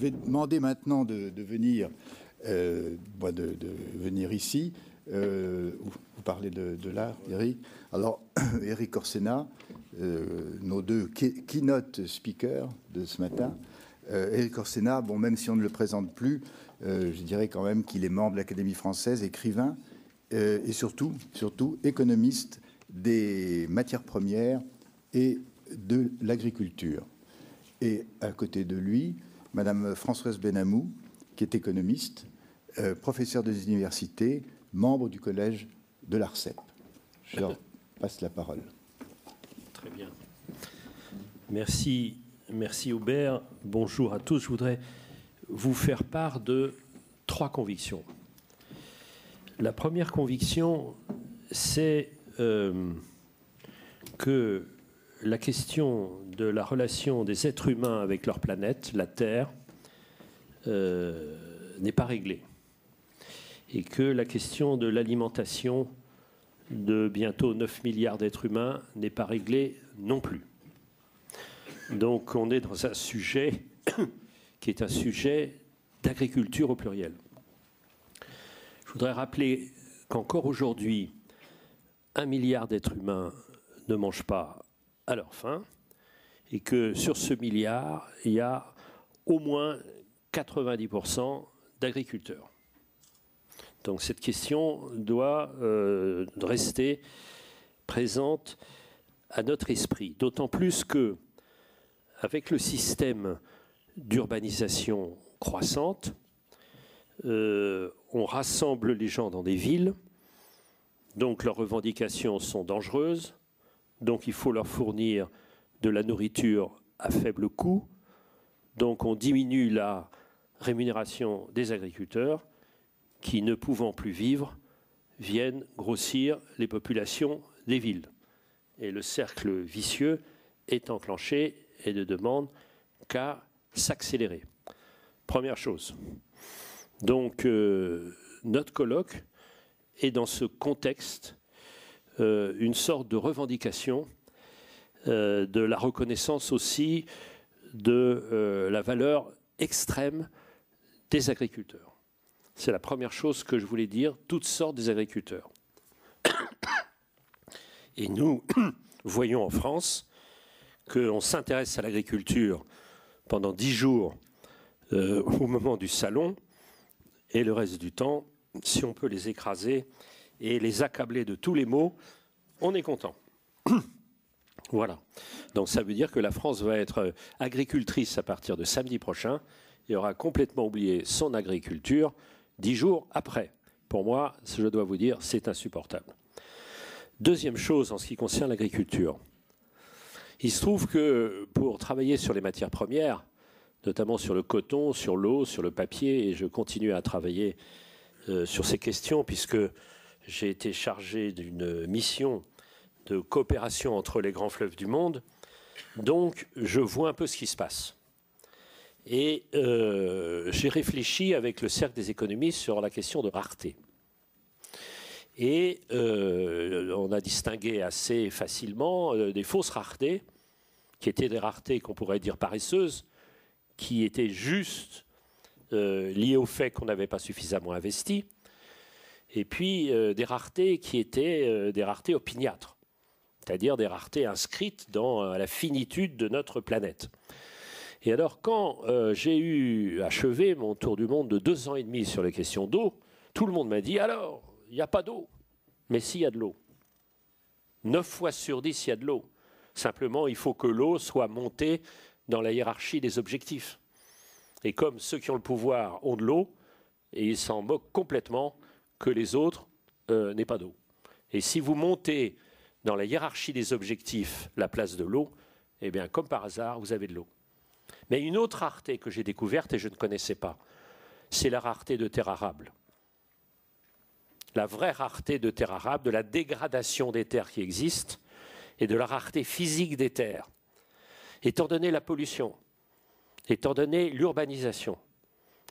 vais demander maintenant de venir, de venir ici. Vous parlez de l'art, Eric. Alors, Eric Orsena, nos deux keynote speakers de ce matin. Eric Orsena, bon, même si on ne le présente plus, je dirais quand même qu'il est membre de l'Académie française, écrivain et surtout économiste des matières premières et de l'agriculture. Et à côté de lui, Madame Françoise Benamou, qui est économiste, professeure des universités, membre du collège de l'ARCEP. Je leur passe la parole. Très bien. Merci Aubert. Bonjour à tous. Je voudrais vous faire part de 3 convictions. La première conviction, c'est que la question de la relation des êtres humains avec leur planète, la Terre, n'est pas réglée. Et que la question de l'alimentation de bientôt 9 milliards d'êtres humains n'est pas réglée non plus. Donc on est dans un sujet qui est un sujet d'agriculture au pluriel. Je voudrais rappeler qu'encore aujourd'hui, 1 milliard d'êtres humains ne mangent pas à leur faim et que sur ce milliard, il y a au moins 90% d'agriculteurs. Donc cette question doit rester présente à notre esprit, d'autant plus que, avec le système d'urbanisation croissante, on rassemble les gens dans des villes, donc leurs revendications sont dangereuses, donc il faut leur fournir de la nourriture à faible coût, donc on diminue la rémunération des agriculteurs qui, ne pouvant plus vivre, viennent grossir les populations des villes. Et le cercle vicieux est enclenché et ne demande qu'à s'accélérer. Première chose. Donc, notre colloque est dans ce contexte une sorte de revendication de la reconnaissance aussi de la valeur extrême des agriculteurs. C'est la première chose que je voulais dire, toutes sortes des agriculteurs. Et nous voyons en France qu'on s'intéresse à l'agriculture pendant 10 jours au moment du salon, et le reste du temps, si on peut les écraser et les accabler de tous les maux, on est content. Voilà. Donc ça veut dire que la France va être agricultrice à partir de samedi prochain et aura complètement oublié son agriculture 10 jours après. Pour moi, je dois vous dire, c'est insupportable. Deuxième chose en ce qui concerne l'agriculture. Il se trouve que pour travailler sur les matières premières, notamment sur le coton, sur l'eau, sur le papier, et je continue à travailler sur ces questions puisque j'ai été chargé d'une mission de coopération entre les grands fleuves du monde. Donc, je vois un peu ce qui se passe. Et j'ai réfléchi avec le Cercle des économistes sur la question de rareté. Et on a distingué assez facilement des fausses raretés, qui étaient des raretés qu'on pourrait dire paresseuses, qui étaient juste liées au fait qu'on n'avait pas suffisamment investi, et puis des raretés qui étaient des raretés opiniâtres, c'est-à-dire des raretés inscrites dans la finitude de notre planète. Et alors, quand j'ai eu achevé mon tour du monde de 2 ans et demi sur les questions d'eau, tout le monde m'a dit « Alors, il n'y a pas d'eau ». Mais s'il y a de l'eau. 9 fois sur 10, il y a de l'eau. Simplement, il faut que l'eau soit montée dans la hiérarchie des objectifs. Et comme ceux qui ont le pouvoir ont de l'eau, et ils s'en moquent complètement que les autres n'aient pas d'eau. Et si vous montez dans la hiérarchie des objectifs la place de l'eau, eh bien, comme par hasard, vous avez de l'eau. Mais une autre rareté que j'ai découverte et je ne connaissais pas, c'est la rareté de terres arables. La vraie rareté de terres arables, de la dégradation des terres qui existent et de la rareté physique des terres. Étant donné la pollution, étant donné l'urbanisation,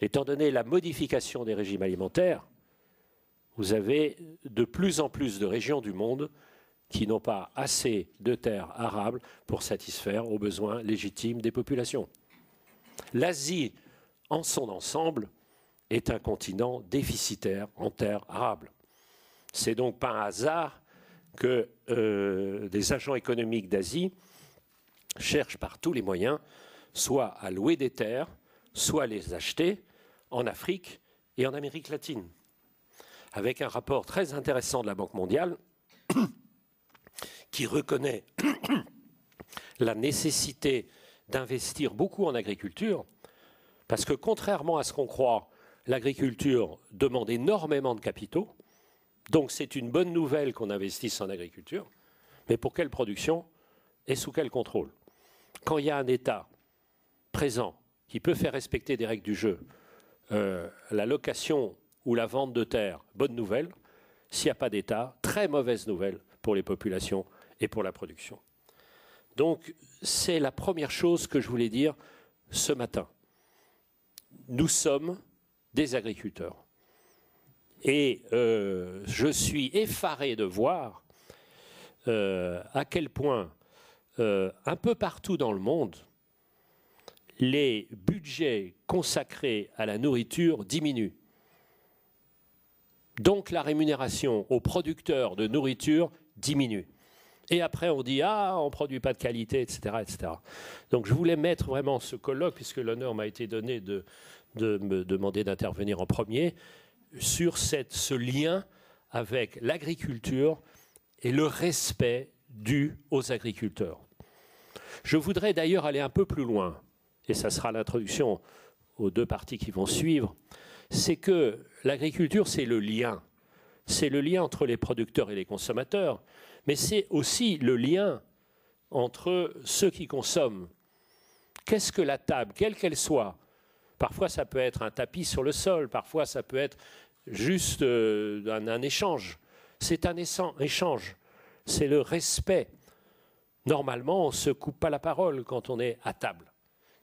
étant donné la modification des régimes alimentaires, vous avez de plus en plus de régions du monde qui n'ont pas assez de terres arables pour satisfaire aux besoins légitimes des populations. L'Asie en son ensemble, est un continent déficitaire en terres arables. C'est donc pas un hasard que des agents économiques d'Asie cherchent par tous les moyens soit à louer des terres, soit à les acheter en Afrique et en Amérique latine. Avec un rapport très intéressant de la Banque mondiale qui reconnaît la nécessité d'investir beaucoup en agriculture, parce que contrairement à ce qu'on croit, l'agriculture demande énormément de capitaux, donc c'est une bonne nouvelle qu'on investisse en agriculture, mais pour quelle production et sous quel contrôle? Quand il y a un État présent qui peut faire respecter des règles du jeu, la location ou la vente de terres, bonne nouvelle. S'il n'y a pas d'État, très mauvaise nouvelle pour les populations et pour la production. Donc, c'est la première chose que je voulais dire ce matin. Nous sommes des agriculteurs. Et je suis effaré de voir à quel point, un peu partout dans le monde, les budgets consacrés à la nourriture diminuent. Donc la rémunération aux producteurs de nourriture diminue. Et après on dit « Ah, on ne produit pas de qualité, etc. etc. » Donc je voulais mettre vraiment ce colloque, puisque l'honneur m'a été donné de me demander d'intervenir en premier, sur ce lien avec l'agriculture et le respect dû aux agriculteurs. Je voudrais d'ailleurs aller un peu plus loin, et ça sera l'introduction aux deux parties qui vont suivre, c'est que l'agriculture, c'est le lien. C'est le lien entre les producteurs et les consommateurs, mais c'est aussi le lien entre ceux qui consomment. Qu'est-ce que la table, quelle qu'elle soit? Parfois, ça peut être un tapis sur le sol, parfois, ça peut être juste un échange. C'est un échange, c'est le respect. Normalement, on ne se coupe pas la parole quand on est à table.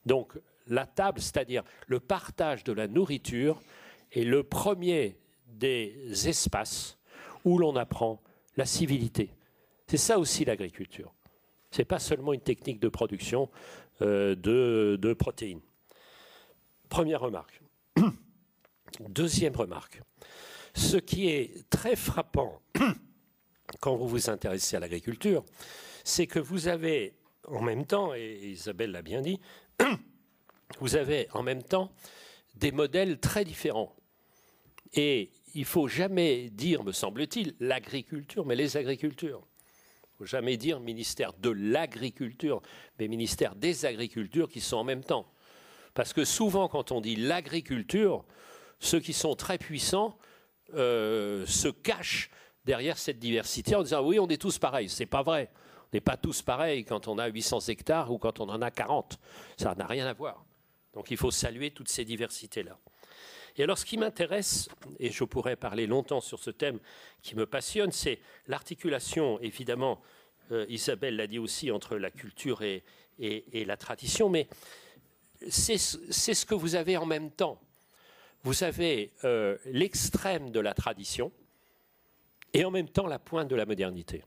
Donc, la table, c'est-à-dire le partage de la nourriture, est le premier des espaces où l'on apprend la civilité. C'est ça aussi l'agriculture. Ce n'est pas seulement une technique de production de protéines. Première remarque. Deuxième remarque. Ce qui est très frappant quand vous vous intéressez à l'agriculture, c'est que vous avez en même temps, et Isabelle l'a bien dit, vous avez en même temps des modèles très différents. Et il ne faut jamais dire, me semble-t-il, l'agriculture, mais les agricultures. Il ne faut jamais dire ministère de l'agriculture, mais ministère des agricultures qui sont en même temps. Parce que souvent, quand on dit l'agriculture, ceux qui sont très puissants se cachent derrière cette diversité en disant « oui, on est tous pareils ». Ce n'est pas vrai. On n'est pas tous pareils quand on a 800 hectares ou quand on en a 40. Ça n'a rien à voir. Donc il faut saluer toutes ces diversités-là. Et alors ce qui m'intéresse, et je pourrais parler longtemps sur ce thème qui me passionne, c'est l'articulation, évidemment, Isabelle l'a dit aussi, entre la culture et la tradition, mais c'est ce que vous avez en même temps. Vous avez l'extrême de la tradition et en même temps la pointe de la modernité.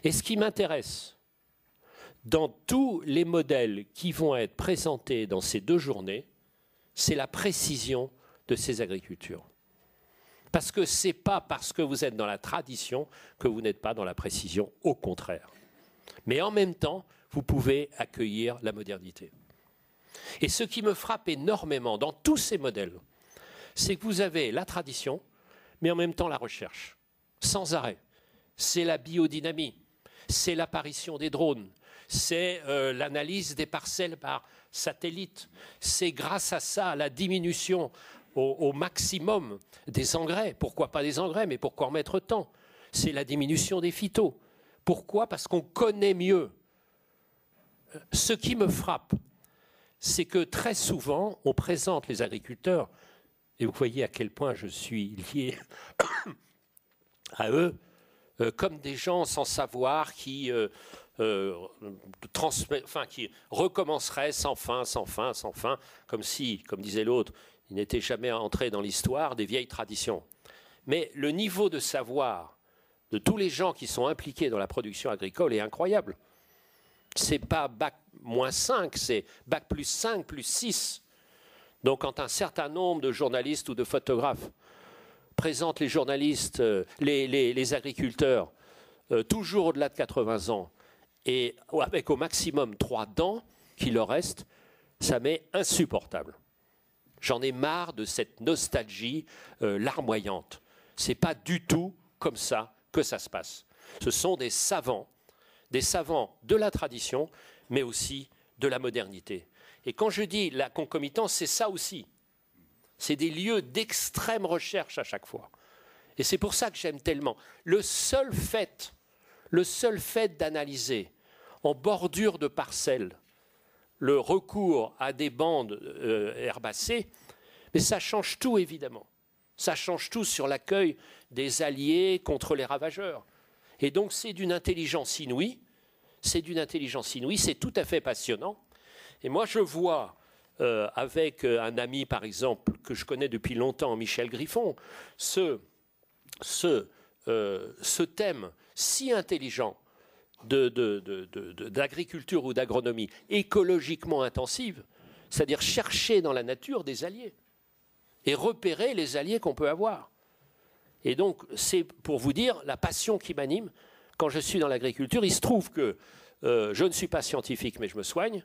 Et ce qui m'intéresse dans tous les modèles qui vont être présentés dans ces deux journées, c'est la précision de ces agricultures. Parce que ce n'est pas parce que vous êtes dans la tradition que vous n'êtes pas dans la précision, au contraire. Mais en même temps, vous pouvez accueillir la modernité. Et ce qui me frappe énormément dans tous ces modèles, c'est que vous avez la tradition, mais en même temps la recherche, sans arrêt. C'est la biodynamie, c'est l'apparition des drones, c'est l'analyse des parcelles par satellite, c'est grâce à ça la diminution au maximum des engrais. Pourquoi pas des engrais, mais pourquoi en mettre tant? C'est la diminution des phytos. Pourquoi? Parce qu'on connaît mieux. Ce qui me frappe, c'est que très souvent, on présente les agriculteurs, et vous voyez à quel point je suis lié à eux, comme des gens sans savoir qui recommenceraient sans fin, comme si, comme disait l'autre, ils n'étaient jamais entrés dans l'histoire des vieilles traditions. Mais le niveau de savoir de tous les gens qui sont impliqués dans la production agricole est incroyable. Ce n'est pas bac -5, c'est bac +5, +6. Donc quand un certain nombre de journalistes ou de photographes présentent les journalistes, les agriculteurs, toujours au-delà de 80 ans, et avec au maximum 3 dents qui leur restent, ça m'est insupportable. J'en ai marre de cette nostalgie larmoyante. Ce n'est pas du tout comme ça que ça se passe. Ce sont des savants de la tradition, mais aussi de la modernité. Et quand je dis la concomitance, c'est ça aussi. C'est des lieux d'extrême recherche à chaque fois. Et c'est pour ça que j'aime tellement. Le seul fait d'analyser en bordure de parcelles le recours à des bandes herbacées, mais ça change tout évidemment. Ça change tout sur l'accueil des alliés contre les ravageurs. Et donc c'est d'une intelligence inouïe, c'est tout à fait passionnant. Et moi je vois avec un ami par exemple que je connais depuis longtemps, Michel Griffon, ce thème si intelligent d'agriculture ou d'agronomie écologiquement intensive, c'est-à-dire chercher dans la nature des alliés et repérer les alliés qu'on peut avoir. Et donc, c'est pour vous dire la passion qui m'anime quand je suis dans l'agriculture. Il se trouve que je ne suis pas scientifique, mais je me soigne,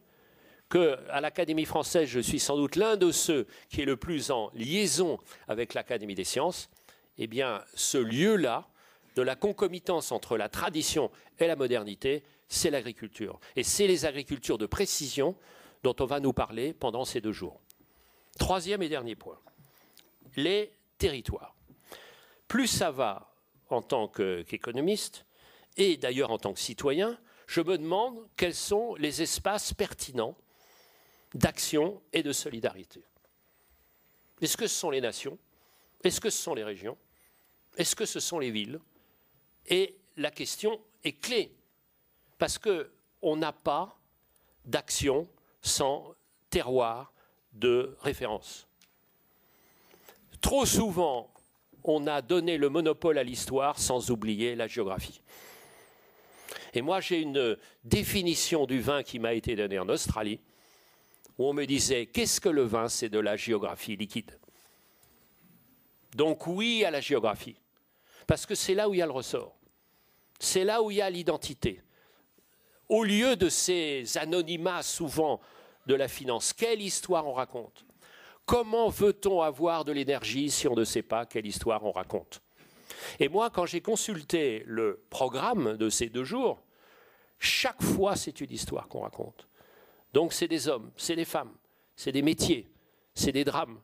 qu'à l'Académie française, je suis sans doute l'un de ceux qui est le plus en liaison avec l'Académie des sciences. Eh bien, ce lieu-là, de la concomitance entre la tradition et la modernité, c'est l'agriculture. Et c'est les agricultures de précision dont on va nous parler pendant ces 2 jours. 3e et dernier point, les territoires. Plus ça va en tant qu'économiste, et d'ailleurs en tant que citoyen, je me demande quels sont les espaces pertinents d'action et de solidarité. Est-ce que ce sont les nations? Est-ce que ce sont les régions? Est-ce que ce sont les villes? Et la question est clé, parce qu'on n'a pas d'action sans terroir de référence. Trop souvent, on a donné le monopole à l'histoire sans oublier la géographie. Et moi, j'ai une définition du vin qui m'a été donnée en Australie, où on me disait, qu'est-ce que le vin? C'est de la géographie liquide. Donc oui à la géographie, parce que c'est là où il y a le ressort. C'est là où il y a l'identité. Au lieu de ces anonymats souvent de la finance, quelle histoire on raconte? Comment veut-on avoir de l'énergie si on ne sait pas quelle histoire on raconte? Et moi, quand j'ai consulté le programme de ces 2 jours, chaque fois, c'est une histoire qu'on raconte. Donc c'est des hommes, c'est des femmes, c'est des métiers, c'est des drames,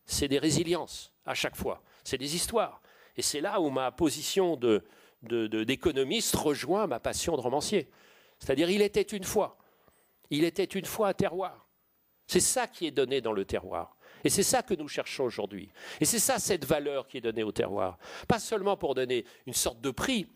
c'est des résiliences à chaque fois. C'est des histoires. Et c'est là où ma position d'économiste rejoint ma passion de romancier. C'est-à-dire, il était une fois un terroir. C'est ça qui est donné dans le terroir. Et c'est ça que nous cherchons aujourd'hui. Et c'est ça, cette valeur qui est donnée au terroir. Pas seulement pour donner une sorte de prix,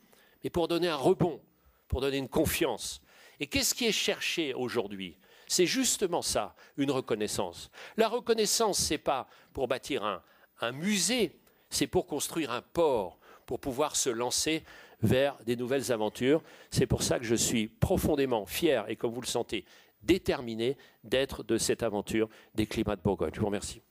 mais pour donner un rebond, pour donner une confiance. Et qu'est-ce qui est cherché aujourd'hui? C'est justement ça, une reconnaissance. La reconnaissance, ce n'est pas pour bâtir un musée, c'est pour construire un port, pour pouvoir se lancer vers des nouvelles aventures. C'est pour ça que je suis profondément fier et, comme vous le sentez, déterminé d'être de cette aventure des climats de Bourgogne. Je vous remercie.